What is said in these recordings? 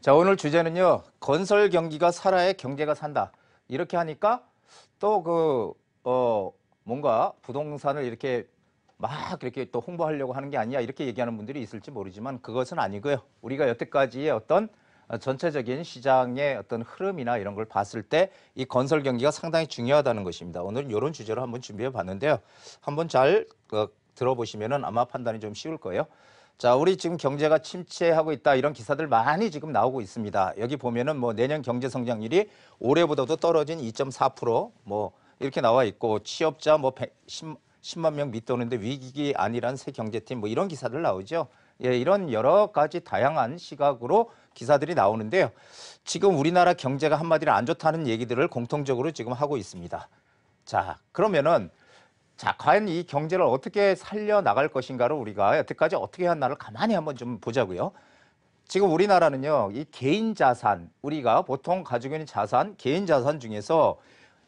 자, 오늘 주제는요. 건설 경기가 살아야 경제가 산다. 이렇게 하니까 또 뭔가 부동산을 이렇게 막 이렇게 또 홍보하려고 하는 게 아니야. 이렇게 얘기하는 분들이 있을지 모르지만 그것은 아니고요. 우리가 여태까지의 어떤 전체적인 시장의 어떤 흐름이나 이런 걸 봤을 때 이 건설 경기가 상당히 중요하다는 것입니다. 오늘은 이런 주제로 한번 준비해 봤는데요. 한번 잘 들어보시면은 아마 판단이 좀 쉬울 거예요. 자, 우리 지금 경제가 침체하고 있다 이런 기사들 많이 지금 나오고 있습니다. 여기 보면은 뭐 내년 경제 성장률이 올해보다도 떨어진 2.4% 이렇게 나와 있고 취업자 10만 명 밑도는데 위기 아니란 새 경제팀 이런 기사들 나오죠. 예, 이런 여러 가지 다양한 시각으로 기사들이 나오는데요. 지금 우리나라 경제가 한마디로 안 좋다는 얘기들을 공통적으로 지금 하고 있습니다. 자, 그러면은 과연 이 경제를 어떻게 살려나갈 것인가를 우리가 여태까지 어떻게 했나를 가만히 한번 좀 보자고요. 지금 우리나라는요, 이 개인 자산, 우리가 보통 가지고 있는 자산, 개인 자산 중에서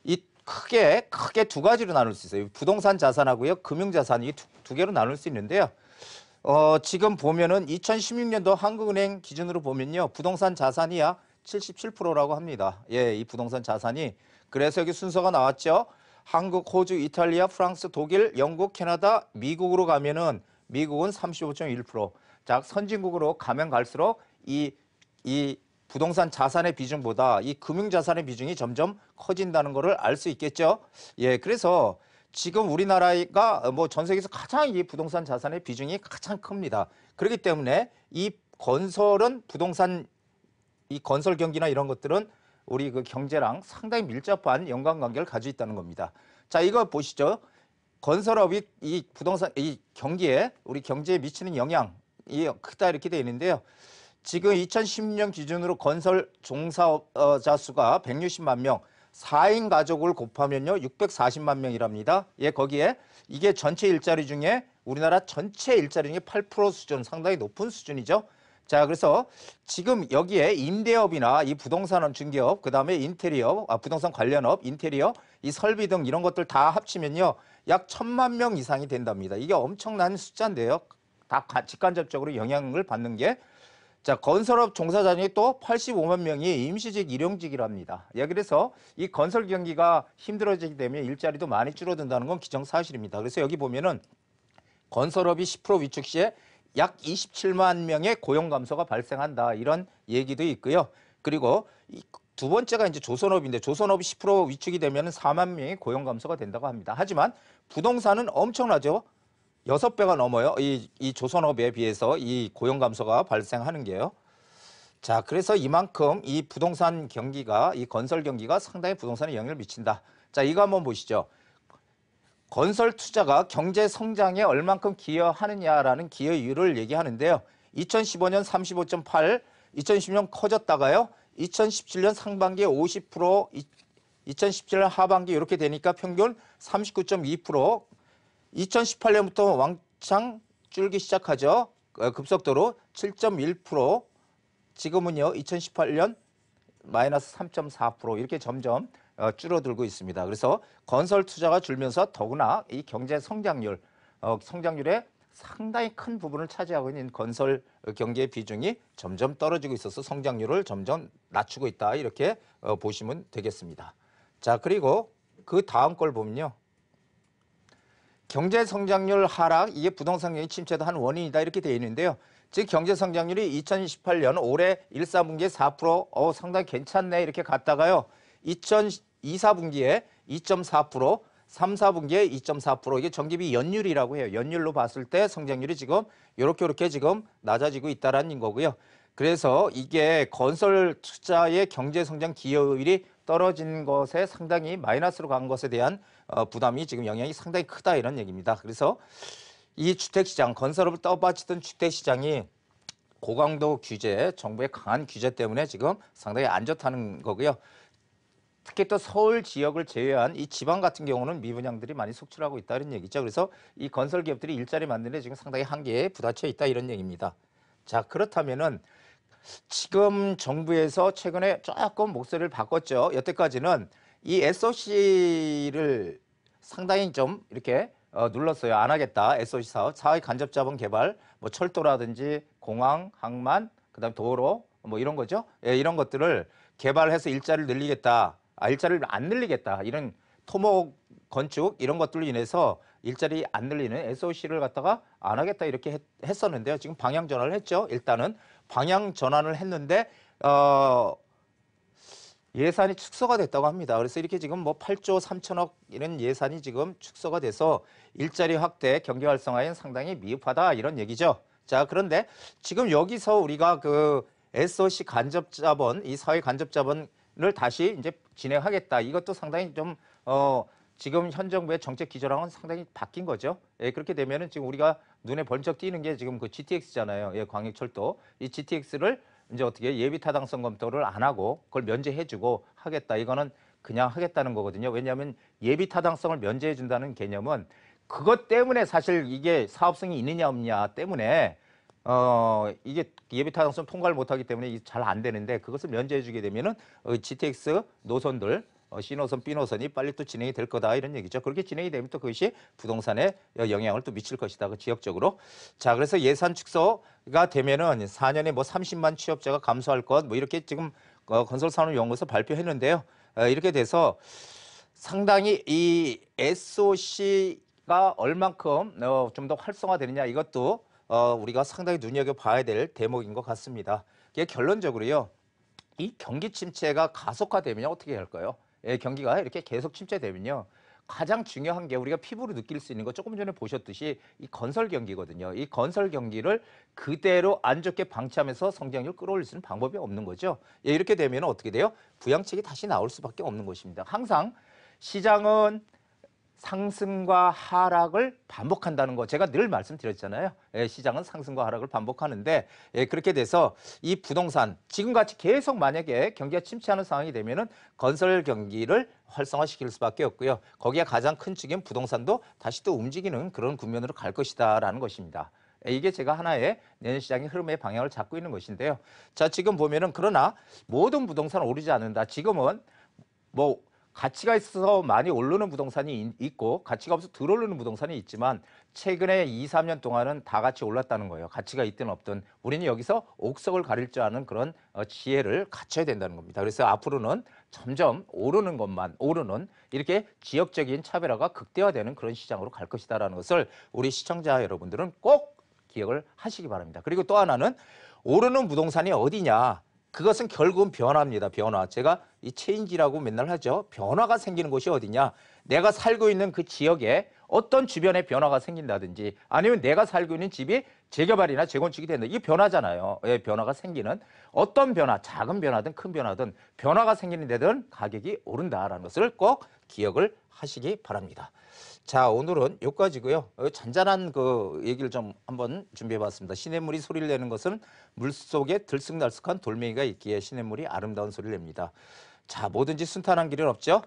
이 크게 두 가지로 나눌 수 있어요. 부동산 자산하고요, 금융 자산 이 두 개로 나눌 수 있는데요. 지금 보면은 2016년도 한국은행 기준으로 보면요, 부동산 자산이야 77%라고 합니다. 예, 이 부동산 자산이. 그래서 여기 순서가 나왔죠. 한국, 호주, 이탈리아, 프랑스, 독일, 영국, 캐나다, 미국으로 가면은 미국은 35.1%. 자, 선진국으로 가면 갈수록 이 부동산 자산의 비중보다 이 금융 자산의 비중이 점점 커진다는 것을 알 수 있겠죠. 예, 그래서 지금 우리나라가 전 세계에서 가장 이 부동산 자산의 비중이 가장 큽니다. 그렇기 때문에 이 건설은 이 건설 경기나 이런 것들은 우리 그 경제랑 상당히 밀접한 연관관계를 가지고 있다는 겁니다. 자, 이거 보시죠. 건설업이 이 부동산, 이 경기에, 우리 경제에 미치는 영향이 크다 이렇게 되어 있는데요. 지금 2010년 기준으로 건설 종사자 수가 160만 명, 4인 가족을 곱하면요, 640만 명이랍니다. 예, 거기에 이게 전체 일자리 중에 우리나라 전체 일자리 중에 8% 수준, 상당히 높은 수준이죠. 자, 그래서 지금 여기에 임대업이나 이 부동산 중개업, 그다음에 인테리어, 부동산 관련업, 인테리어, 이 설비 등 이런 것들 다 합치면요, 약 1,000만 명 이상이 된답니다. 이게 엄청난 숫자인데요. 다 직간접적으로 영향을 받는 게, 자, 건설업 종사자 중에 또 85만 명이 임시직, 일용직이랍니다. 예, 그래서 이 건설 경기가 힘들어지게 되면 일자리도 많이 줄어든다는 건 기정사실입니다. 그래서 여기 보면은 건설업이 10% 위축 시에 약 27만 명의 고용 감소가 발생한다. 이런 얘기도 있고요. 그리고 두 번째가 이제 조선업인데 조선업이 10% 위축이 되면 4만 명의 고용 감소가 된다고 합니다. 하지만 부동산은 엄청나죠. 6배가 넘어요. 이 조선업에 비해서 이 고용 감소가 발생하는 게요. 자, 그래서 이만큼 이 부동산 경기가, 이 건설 경기가 상당히 부동산에 영향을 미친다. 자, 이거 한번 보시죠. 건설 투자가 경제 성장에 얼만큼 기여하느냐라는 기여율을 얘기하는데요. 2015년 35.8, 2010년 커졌다가요. 2017년 상반기에 50%, 2017년 하반기 이렇게 되니까 평균 39.2%, 2018년부터 왕창 줄기 시작하죠. 급속도로 7.1%, 지금은요 2018년 마이너스 3.4% 이렇게 점점 줄어들고 있습니다. 그래서 건설 투자가 줄면서 더구나 이 경제 성장률, 성장률에 상당히 큰 부분을 차지하고 있는 건설 경기의 비중이 점점 떨어지고 있어서 성장률을 점점 낮추고 있다. 이렇게 보시면 되겠습니다. 자, 그리고 그 다음 걸 보면요. 경제 성장률 하락, 이게 부동산 경기 침체도 한 원인이다. 이렇게 되어 있는데요. 즉 경제 성장률이 2018년 올해 1, 4분기에 4%, 상당히 괜찮네 이렇게 갔다가요. 2002, 4분기에 2.4%, 3, 4분기에 2.4%, 이게 정기비 연율이라고 해요. 연율로 봤을 때 성장률이 지금 이렇게 지금 낮아지고 있다라는 거고요. 그래서 이게 건설 투자의 경제 성장 기여율이 떨어진 것에 상당히 마이너스로 간 것에 대한 부담이 지금 영향이 상당히 크다 이런 얘기입니다. 그래서 이 주택시장, 건설업을 떠받치던 주택시장이 고강도 규제, 정부의 강한 규제 때문에 지금 상당히 안 좋다는 거고요. 특히 또 서울 지역을 제외한 이 지방 같은 경우는 미분양들이 많이 속출하고 있다는 얘기죠. 그래서 이 건설 기업들이 일자리 만드는 데 지금 상당히 한계에 부딪혀 있다 이런 얘기입니다. 자, 그렇다면은 지금 정부에서 최근에 조금 목소리를 바꿨죠. 여태까지는 이 SOC를 상당히 좀 이렇게 눌렀어요. 안 하겠다. SOC 사업, 사회 간접 자본 개발, 철도라든지 공항, 항만, 그다음 도로, 뭐 이런 거죠. 예, 이런 것들을 개발해서 일자리를 늘리겠다. 일자리를 안 늘리겠다. 이런 토목 건축 이런 것들로 인해서 일자리 안 늘리는 SOC를 갖다가 안 하겠다 이렇게 했었는데요. 지금 방향 전환을 했죠. 일단은 방향 전환을 했는데 예산이 축소가 됐다고 합니다. 그래서 이렇게 지금 뭐 8조 3천억 이런 예산이 지금 축소가 돼서 일자리 확대, 경기 활성화엔 상당히 미흡하다 이런 얘기죠. 자, 그런데 지금 여기서 우리가 그 SOC 간접자본, 이 사회 간접자본을 다시 이제 진행하겠다. 이것도 상당히 좀 지금 현 정부의 정책 기조랑은 상당히 바뀐 거죠. 예, 그렇게 되면은 지금 우리가 눈에 번쩍 띄는 게 지금 그 GTX잖아요. 예, 광역철도. 이 GTX를 이제 어떻게 예비 타당성 검토를 안 하고 그걸 면제해주고 하겠다. 이거는 그냥 하겠다는 거거든요. 왜냐하면 예비 타당성을 면제해 준다는 개념은 그것 때문에 사실 이게 사업성이 있느냐 없느냐 때문에 이게 예비 타당성 통과를 못하기 때문에 잘 안 되는데 그것을 면제해 주게 되면은 GTX 노선들 C노선, B노선이 빨리 또 진행이 될 거다 이런 얘기죠. 그렇게 진행이 되면 또 그것이 부동산에 영향을 또 미칠 것이다. 그 지역적으로. 자, 그래서 예산 축소가 되면은 4년에 뭐 30만 취업자가 감소할 것 뭐 이렇게 지금 건설산업연구소 발표했는데요. 이렇게 돼서 상당히 이 SOC가 얼만큼 좀 더 활성화되느냐 이것도 우리가 상당히 눈여겨봐야 될 대목인 것 같습니다. 이게 결론적으로요. 이 경기 침체가 가속화되면 어떻게 할까요? 예, 경기가 이렇게 계속 침체되면요. 가장 중요한 게 우리가 피부로 느낄 수 있는 거 조금 전에 보셨듯이 이 건설 경기거든요. 이 건설 경기를 그대로 안 좋게 방치하면서 성장률 끌어올릴 수 있는 방법이 없는 거죠. 예, 이렇게 되면 어떻게 돼요? 부양책이 다시 나올 수밖에 없는 것입니다. 항상 시장은 상승과 하락을 반복한다는 거 제가 늘 말씀드렸잖아요. 예, 시장은 상승과 하락을 반복하는데 그렇게 돼서 이 부동산 지금같이 계속 만약에 경기가 침체하는 상황이 되면은 건설 경기를 활성화시킬 수밖에 없고요. 거기에 가장 큰 축인 부동산도 다시 또 움직이는 그런 국면으로 갈 것이다라는 것입니다. 이게 제가 하나의 내년 시장의 흐름의 방향을 잡고 있는 것인데요. 자, 지금 보면은 그러나 모든 부동산은 오르지 않는다. 지금은 뭐 가치가 있어서 많이 오르는 부동산이 있고 가치가 없어서 덜 오르는 부동산이 있지만 최근에 2, 3년 동안은 다 같이 올랐다는 거예요. 가치가 있든 없든 우리는 여기서 옥석을 가릴 줄 아는 그런 지혜를 갖춰야 된다는 겁니다. 그래서 앞으로는 점점 오르는 것만 오르는 이렇게 지역적인 차별화가 극대화되는 그런 시장으로 갈 것이다라는 것을 우리 시청자 여러분들은 꼭 기억을 하시기 바랍니다. 그리고 또 하나는 오르는 부동산이 어디냐? 그것은 결국은 변화입니다. 변화. 제가 이 체인지라고 맨날 하죠. 변화가 생기는 곳이 어디냐. 내가 살고 있는 그 지역에 어떤 주변에 변화가 생긴다든지 아니면 내가 살고 있는 집이 재개발이나 재건축이 된다. 이게 변화잖아요. 예, 변화가 생기는 어떤 변화, 작은 변화든 큰 변화든 변화가 생기는 데든 가격이 오른다라는 것을 꼭 기억을 하시기 바랍니다. 자, 오늘은 여기까지고요. 잔잔한 그 얘기를 좀 한번 준비해봤습니다. 시냇물이 소리를 내는 것은 물속에 들쑥날쑥한 돌멩이가 있기에 시냇물이 아름다운 소리를 냅니다. 자, 뭐든지 순탄한 길은 없죠.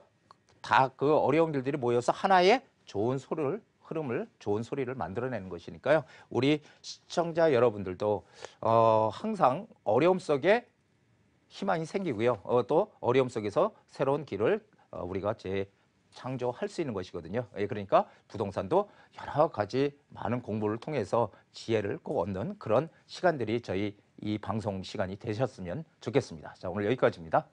다 그 어려운 길들이 모여서 하나의 좋은 흐름을 좋은 소리를 만들어내는 것이니까요. 우리 시청자 여러분들도 항상 어려움 속에 희망이 생기고요. 또 어려움 속에서 새로운 길을 우리가 창조할 수 있는 것이거든요. 그러니까 부동산도 여러 가지 많은 공부를 통해서 지혜를 꼭 얻는 그런 시간들이 저희 이 방송 시간이 되셨으면 좋겠습니다. 자, 오늘 여기까지입니다.